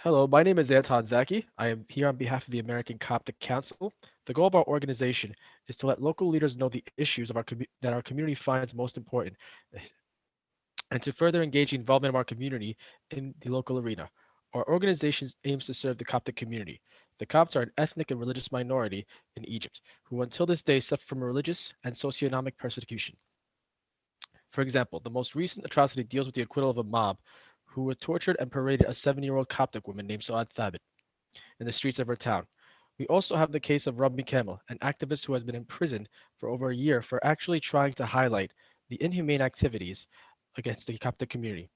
Hello, my name is Anton Zaki. I am here on behalf of the American Coptic Council. The goal of our organization is to let local leaders know the issues that our community finds most important, and to further engage the involvement of our community in the local arena. Our organization aims to serve the Coptic community. The Copts are an ethnic and religious minority in Egypt, who until this day suffer from religious and socioeconomic persecution. For example, the most recent atrocity deals with the acquittal of a mob who were tortured and paraded a 7-year-old Coptic woman named Suad Thabit in the streets of her town. We also have the case of Rabbi Kamel, an activist who has been imprisoned for over a year for actually trying to highlight the inhumane activities against the Coptic community.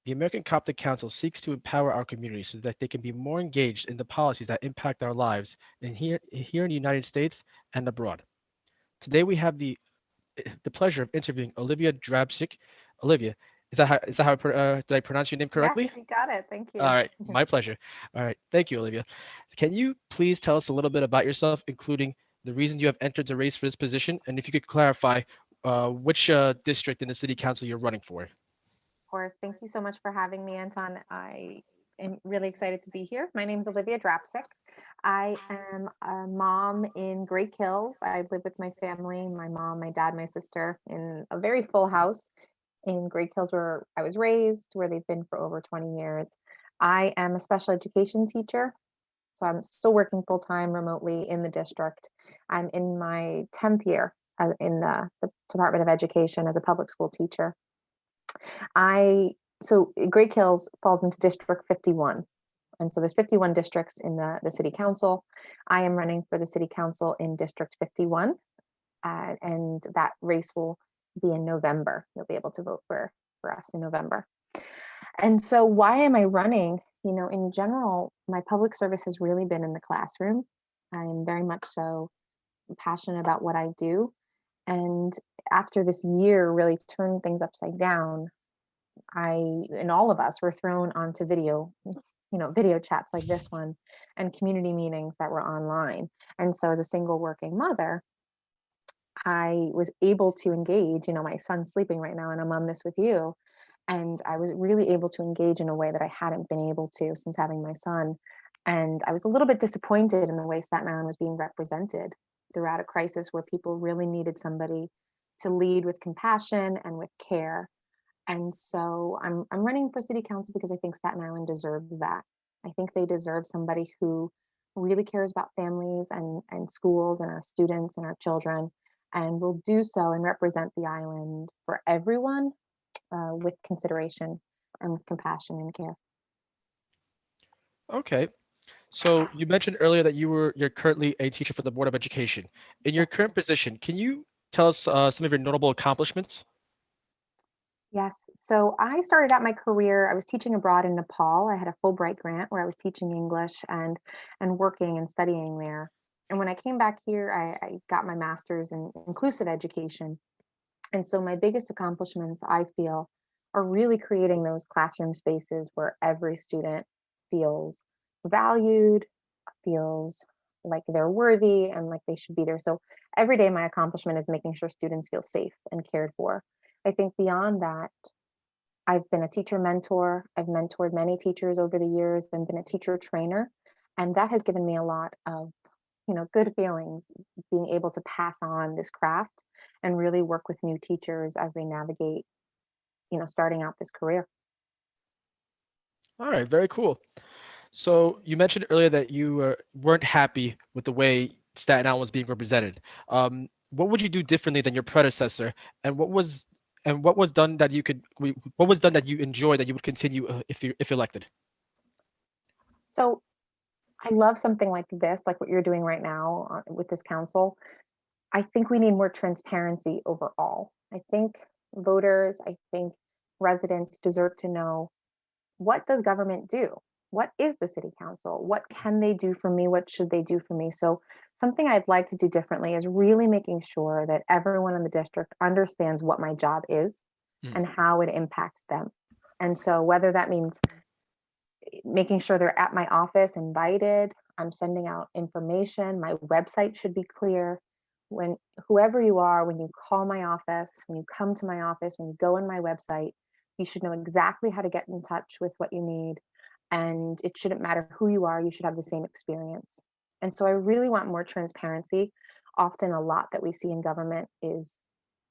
The American Coptic Council seeks to empower our community so that they can be more engaged in the policies that impact our lives here in the United States and abroad. Today we have the pleasure of interviewing Olivia Drabczyk. Olivia, did I pronounce your name Yes, correctly? you got it. Thank All you. right, my pleasure. All right, thank you, Olivia. Can you please tell us a little bit about yourself, including the reason you have entered the race for this position, and if you could clarify which district in the city council you're running for? Of course. Thank you so much for having me, Anton. I am really excited to be here. My name is Olivia Drapsick. I am a mom in Great Kills. I live with my family, my mom, my dad, my sister, in a very full house in Great Kills where I was raised, where they've been for over 20 years. I am a special education teacher, so I'm still working full time remotely in the district. I'm in my 10th year in the Department of Education as a public school teacher. I so Great Kills falls into District 51. And so there's 51 districts in the city council. I am running for the city council in District 51, and that race will be in November. You'll be able to vote for us in November. And so why am I running? In general, my public service has really been in the classroom. I am very much so passionate about what I do. And after this year really turned things upside down, I and all of us were thrown onto video chats like this one and community meetings that were online. And so as a single working mother, I was able to engage, my son's sleeping right now and I'm on this with you. And I was really able to engage in a way that I hadn't been able to since having my son. And I was a little bit disappointed in the way Staten Island was being represented throughout a crisis where people really needed somebody to lead with compassion and with care. And so I'm running for city council because I think Staten Island deserves that. I think they deserve somebody who really cares about families and schools and our students and our children and will do so and represent the island for everyone with consideration and with compassion and care. Okay, so you mentioned earlier that you're currently a teacher for the Board of Education. In your Yeah. current position, can you tell us some of your notable accomplishments? Yes. So I started out my career, I was teaching abroad in Nepal. I had a Fulbright grant where I was teaching English and working and studying there. And when I came back here, I got my master's in inclusive education. And so my biggest accomplishments, I feel, are really creating those classroom spaces where every student feels valued, feels like they're worthy and like they should be there. So every day my accomplishment is making sure students feel safe and cared for. I think beyond that, I've been a teacher mentor. I've mentored many teachers over the years and been a teacher trainer. And that has given me a lot of, good feelings being able to pass on this craft and really work with new teachers as they navigate, starting out this career. All right, very cool. So you mentioned earlier that you weren't happy with the way Staten Island was being represented. What would you do differently than your predecessor, and what was done that what was done that you enjoyed that you would continue if elected? So I love something like this, like what you're doing right now with this council. I think we need more transparency overall. I think voters, I think residents deserve to know, what does government do? What is the city council? What can they do for me? What should they do for me? So, something I'd like to do differently is really making sure that everyone in the district understands what my job is Mm. and how it impacts them. And so, whether that means making sure they're at my office invited, I'm sending out information, my website should be clear. When whoever you are, when you call my office, when you come to my office, when you go on my website, you should know exactly how to get in touch with what you need. and it shouldn't matter who you are, you should have the same experience. And so I really want more transparency. Often a lot that we see in government is,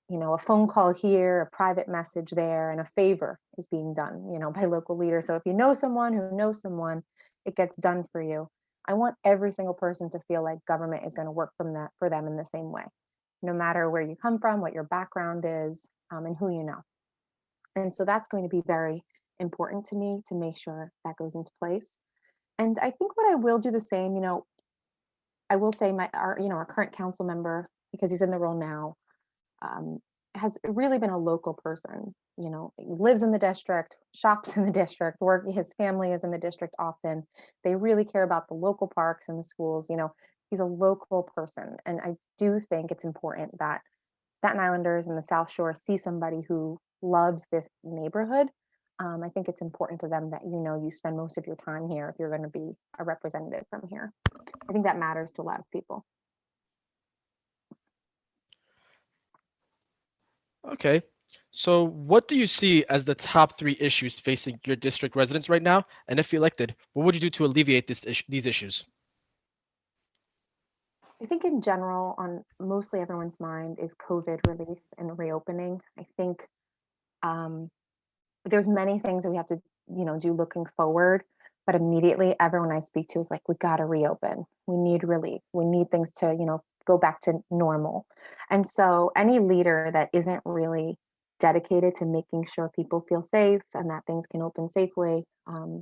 a phone call here, a private message there, and a favor is being done, by local leaders. So if you know someone who knows someone, it gets done for you. I want every single person to feel like government is going to work from that for them in the same way, no matter where you come from, what your background is, and who you know. And so that's going to be very important to me to make sure that goes into place. And I think what I will do the same, I will say our current council member, because he's in the role now, um, has really been a local person. He lives in the district, shops in the district, his family is in the district often. They really care about the local parks and the schools. He's a local person. And I do think it's important that Staten Islanders and the South Shore see somebody who loves this neighborhood. I think it's important to them that you spend most of your time here if you're going to be a representative from here. I think that matters to a lot of people. Okay. So, what do you see as the top three issues facing your district residents right now? And if elected, what would you do to alleviate these issues? I think in general, on mostly everyone's mind is COVID relief and reopening. I think um, there's many things that we have to, do looking forward, but immediately everyone I speak to is like, we got to reopen. We need relief. We need things to, go back to normal. And so any leader that isn't really dedicated to making sure people feel safe and that things can open safely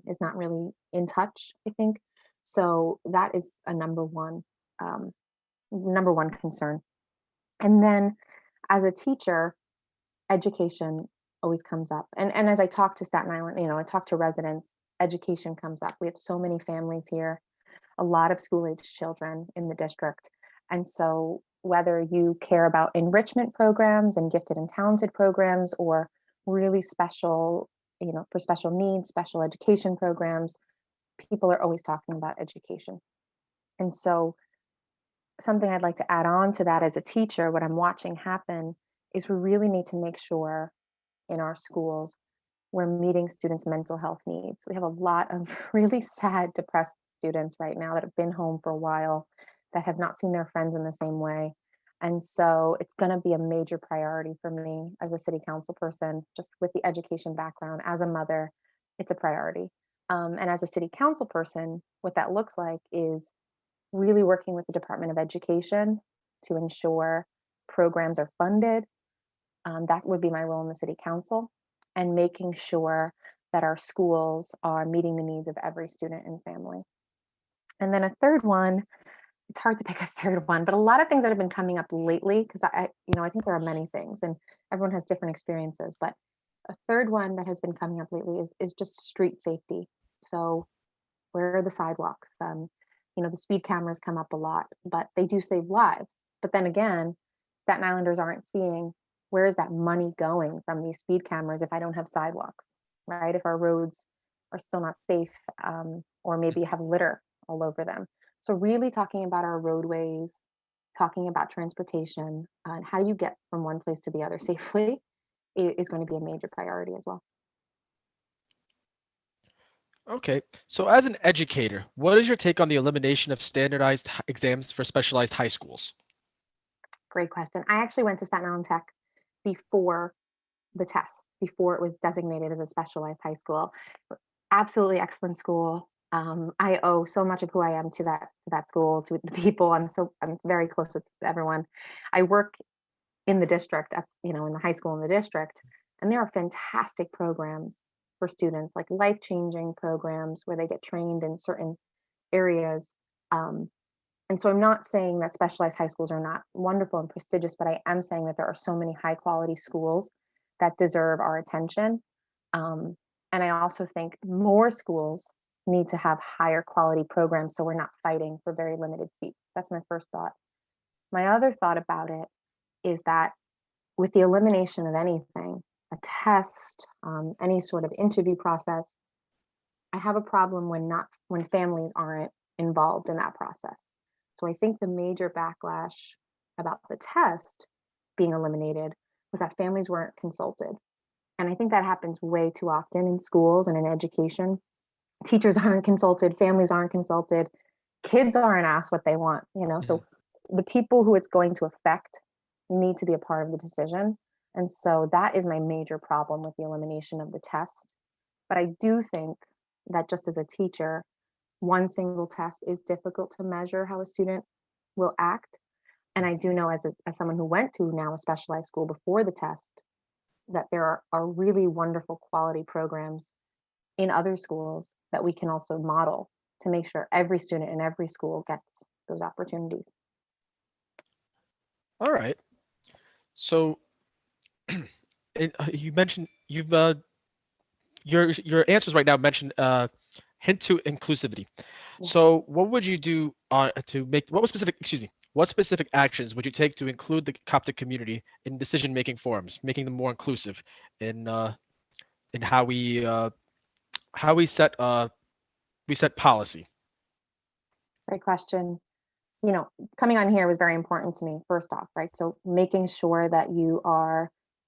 is not really in touch, I think. So that is a number one concern. And then as a teacher, education always comes up. And as I talk to Staten Island, I talk to residents, education comes up. We have so many families here, a lot of school age children in the district. And so whether you care about enrichment programs and gifted and talented programs or really special, for special needs, special education programs, people are always talking about education. And so something I'd like to add on to that as a teacher, what I'm watching happen is we really need to make sure in our schools we're meeting students' mental health needs. We have a lot of really sad, depressed students right now that have been home for a while, that have not seen their friends in the same way. And so it's going to be a major priority for me as a city council person, just with the education background, as a mother, it's a priority. And as a city council person, what that looks like is really working with the Department of Education to ensure programs are funded. That would be my role in the city council, and making sure that our schools are meeting the needs of every student and family. And then a third one, it's hard to pick a third one, but a lot of things that have been coming up lately, because I think there are many things and everyone has different experiences, but a third one that has been coming up lately is just street safety. So where are the sidewalks? The speed cameras come up a lot, but they do save lives. But then again, Staten Islanders aren't seeing where is that money going from these speed cameras if I don't have sidewalks, right? If our roads are still not safe, or maybe have litter all over them. So really talking about our roadways, talking about transportation, and how do you get from one place to the other safely is going to be a major priority as well. Okay. So, as an educator, what is your take on the elimination of standardized exams for specialized high schools? Great question. I actually went to Staten Island Tech before the test, before it was designated as a specialized high school. Absolutely excellent school. I owe so much of who I am to that school, to the people. I'm very close with everyone. I work in the district, in the high school in the district, and there are fantastic programs for students, like life-changing programs where they get trained in certain areas. Um, and so I'm not saying that specialized high schools are not wonderful and prestigious, but I am saying that there are so many high quality schools that deserve our attention. Um, and I also think more schools need to have higher quality programs so we're not fighting for very limited seats. That's my first thought. My other thought about it is that with the elimination of anything, a test, any sort of interview process, I have a problem when families aren't involved in that process. So I think the major backlash about the test being eliminated was that families weren't consulted. And I think that happens way too often in schools and in education. teachers aren't consulted, families aren't consulted, kids aren't asked what they want, you know. Mhm. So the people who it's going to affect need to be a part of the decision. And so that is my major problem with the elimination of the test. But I do think that just as a teacher, one single test is difficult to measure how a student will act. And I do know as someone who went to now a specialized school before the test, that there are really wonderful quality programs in other schools that we can also model to make sure every student in every school gets those opportunities. All right. So you mentioned your answers right now mentioned hint to inclusivity. Yes. So what would you do to make what was specific, excuse me, what specific actions would you take to include the Coptic community in decision-making forums, making them more inclusive in how we set policy? Great question. You know, coming on here was very important to me, first off, right? So making sure that you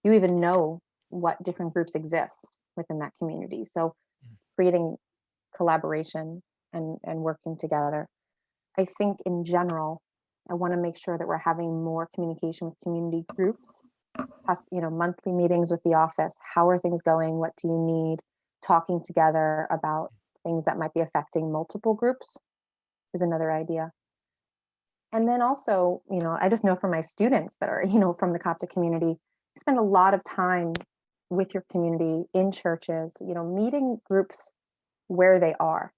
even know what different groups exist within that community. So creating collaboration and working together. I think in general, I want to make sure that we're having more communication with community groups, you know, monthly meetings with the office. How are things going? What do you need? Talking together about things that might be affecting multiple groups is another idea. And then also, you know, I just know from my students that are, you know, from the Coptic community, you spend a lot of time with your community in churches, you know, meeting groups where they are.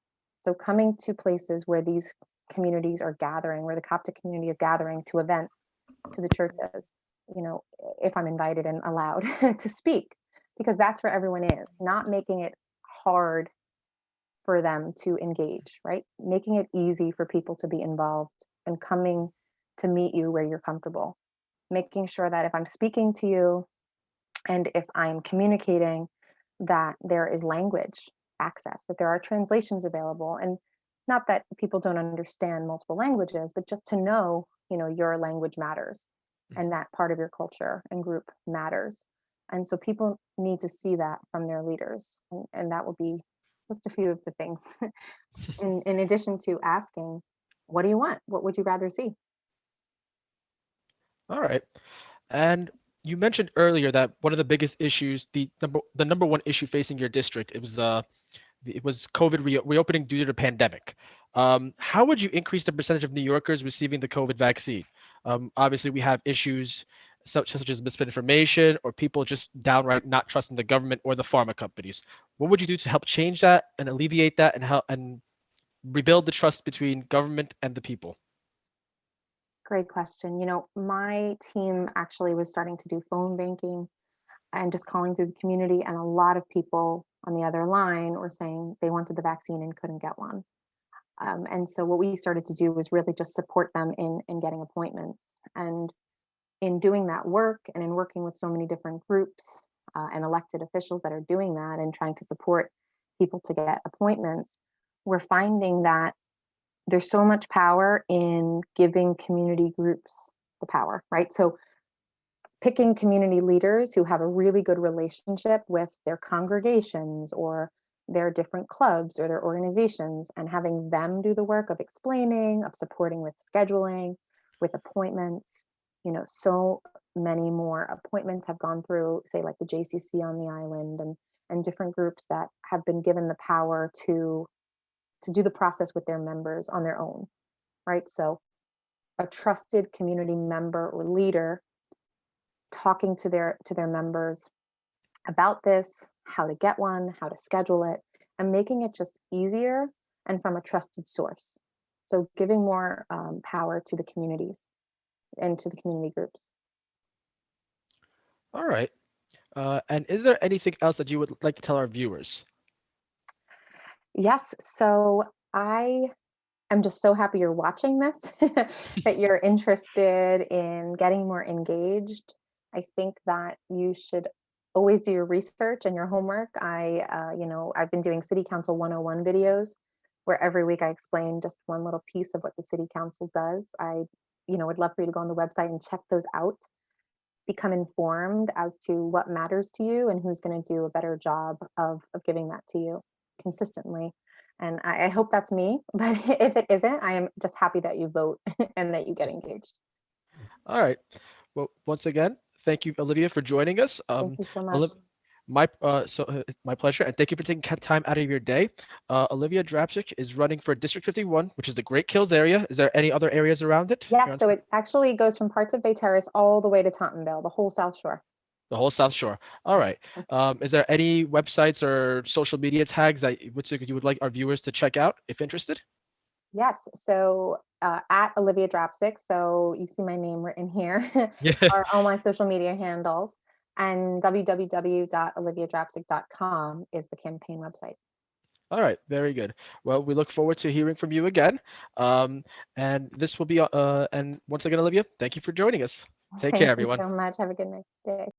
So coming to places where these communities are gathering, where the Coptic community is gathering, to events, to the churches, you know, if I'm invited and allowed to speak, because that's where everyone is, not making it hard for them to engage, right? Making it easy for people to be involved and coming to meet you where you're comfortable. Making sure that if I'm speaking to you and if I'm communicating, that there is language access, that there are translations available. And not that people don't understand multiple languages, but just to know, you know, your language matters and that part of your culture and group matters. And so people need to see that from their leaders. And that will be just a few of the things. In addition to asking, what do you want? What would you rather see? All right. And you mentioned earlier that one of the biggest issues, the number one issue facing your district, it was COVID reopening due to the pandemic. How would you increase the percentage of New Yorkers receiving the COVID vaccine? Obviously, we have issues such as misinformation or people just downright not trusting the government or the pharma companies. What would you do to help change that and alleviate that and help and rebuild the trust between government and the people? Great question. You know, my team actually was starting to do phone banking and just calling through the community. And a lot of people on the other line were saying they wanted the vaccine and couldn't get one. And so what we started to do was really just support them in getting appointments. And in doing that work and in working with so many different groups and elected officials that are doing that and trying to support people to get appointments, we're finding that there's so much power in giving community groups the power, right? So picking community leaders who have a really good relationship with their congregations or their different clubs or their organizations and having them do the work of explaining, of supporting with scheduling, with appointments. You know, so many more appointments have gone through, say, like the JCC on the island and different groups that have been given the power to do the process with their members on their own, right? So a trusted community member or leader talking to their members about this, how to get one, how to schedule it, and making it just easier and from a trusted source. So giving more power to the communities and to the community groups. All right. And is there anything else that you would like to tell our viewers? Yes. So I am just so happy you're watching this, that you're interested in getting more engaged. I think that you should always do your research and your homework. You know, I've been doing City Council 101 videos where every week I explain just one little piece of what the City Council does. You know, would love for you to go on the website and check those out. Become informed as to what matters to you and who's going to do a better job of giving that to you consistently. And I hope that's me, but if it isn't, I am just happy that you vote and that you get engaged. All right. Well, once again, thank you, Olivia, for joining us. Thank you so much. Oliv my pleasure, and thank you for taking time out of your day. Olivia Drabczyk is running for District 51, which is the Great Kills area. Is there any other areas around it? Yes, so it actually goes from parts of Bay Terrace all the way to Tottenville, the whole South Shore. The whole South Shore. All right. Is there any websites or social media tags that which you would like our viewers to check out if interested? Yes, so at Olivia Drabczyk, so you see my name written here, Yeah. are all my social media handles, and www.oliviadrapczyk.com is the campaign website. All right. Very good. Well, we look forward to hearing from you again. And this will be and once again, Olivia, thank you for joining us. Take care, Thank you everyone. so much. Have a good day.